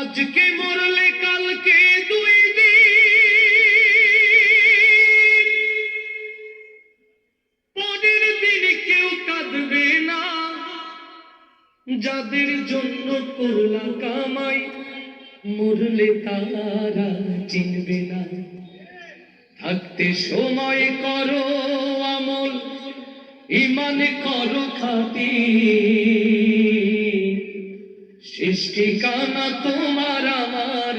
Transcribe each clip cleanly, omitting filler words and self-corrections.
আজকে মরলে কালকে দুই দিন, পরের দিন কেউ কাঁদবে না। যাদের জন্য করলা কামাই, মরলে তারা চিনবে না। থাকতে সময় করো আমল, ইমান করো খাঁটি। শেষ ঠিকানা তোমার আমার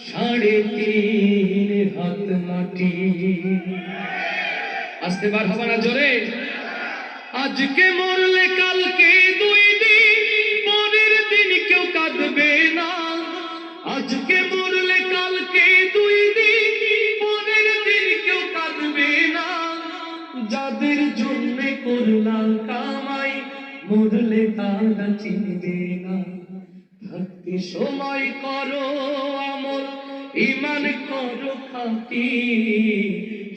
3.5 হাত মাটি। আসতে বার হবে না জোরে। আজকে মরলে কালকে দুই দিন, পরের দিন কেউ কাঁদবে না। আজকে মরলে কালকে দুই দিন, পরের দিন কেউ কাঁদবে না। যাদের জন্য করলাম কামাই, মরলে তারা চিনবে না। থাকতে সময় করো আমল, ইমান করো খাঁটি।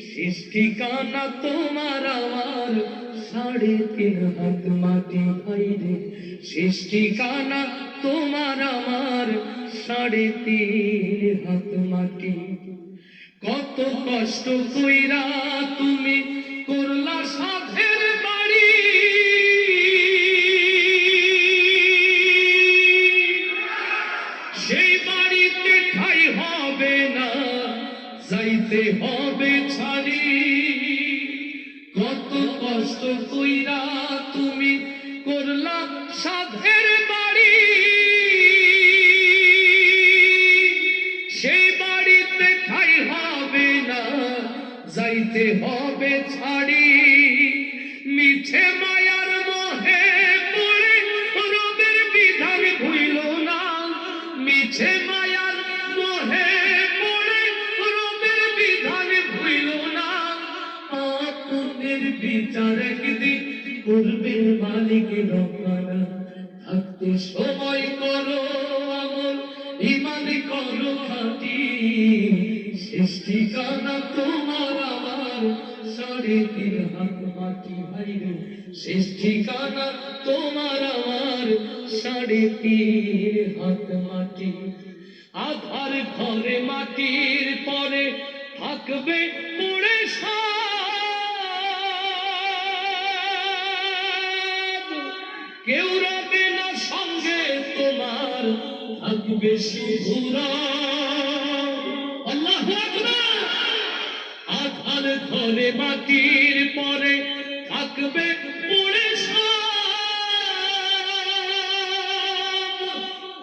শেষ ঠিকানা তোমার আমার 3.5 হাত মাটি। ভাইরে শেষ ঠিকানা তোমার আমার 3.5 হাত মাটি। কত কষ্ট কইরা তুমি করলা সাধের বাড়ি, সেই বাড়িতে ঠাই হবে না, যাইতে হবে ছাড়ি। কত কষ্ট কইরা তুমি করলা সাধের বাড়ি, সেই বাড়িতে ঠাই হবে না, যাইতে হবে ছাড়ি। মিছে মায়ার মোহে পড়ে রবের বিধান ভুইল না। মিছে মায়ার মোহে পড়ে রবের বিধান ভুইল না। আপনার বিচার একদিন করবেন মালিক রব্বানা। থাকতে সময় করো আমল, ইমান করো খাঁটি। শেষ ঠিকানা তোমার আমার 3.5 হাত মাটি। ভাইরে শেষ ঠিকানা তোমার আমার 3.5 হাত মাটি। আধার ঘরে মাটির পরে থাকবে পড়ে সব। কেউ রবে না সঙ্গে তোমার, থাকবে শুধু আল্লাহু আকবার। আধার ঘরে মাটির পরে থাকবে পড়ে সব।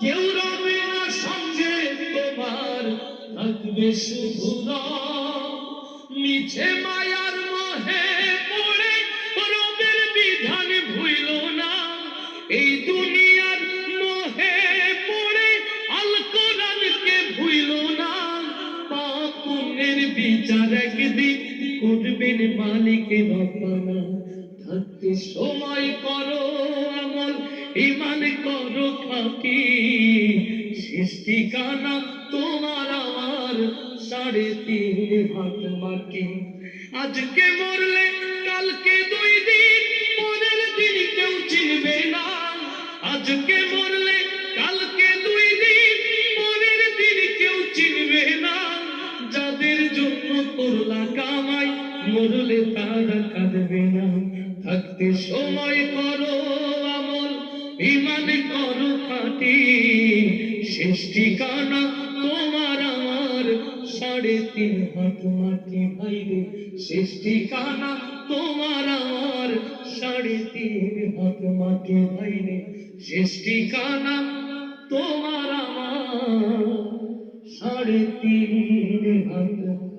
কেউ রবে না সঙ্গে তোমার, থাকবে শুধু মিছে মায়ার মোহে পড়ে রবের বিধান ভুইল না। এই দুনিয়ার মোহে পড়ে আল কোরআনকে ভুইল না। পাপ পুণ্যের বিচার একদিন করবেন মালিক রব্বানা। থাকতে সময় করো আমল, ইমান করো খাঁটি। শেষ ঠিকানা তোমার আমার 3.5 হাত মাটি। আজকে মরলে কালকে দুই দিন, পরের দিন কেউ চিনবে না। আজকে মরলে কালকে দুই দিন, পরের দিন কেউ চিনবে না। যাদের জন্য করলা কামাই, মরলে তারা কাঁদবে না। থাকতে সময় করো আমল, ইমান করো খাঁটি। শেষ ঠিকানা তোমার আমার 3.5 হাত মাটি। ভাইরে শেষ ঠিকানা তোমার আমার 3.5 হাত মাটি। ভাইরে শেষ ঠিকানা তোমার আমার 3.5 হাত।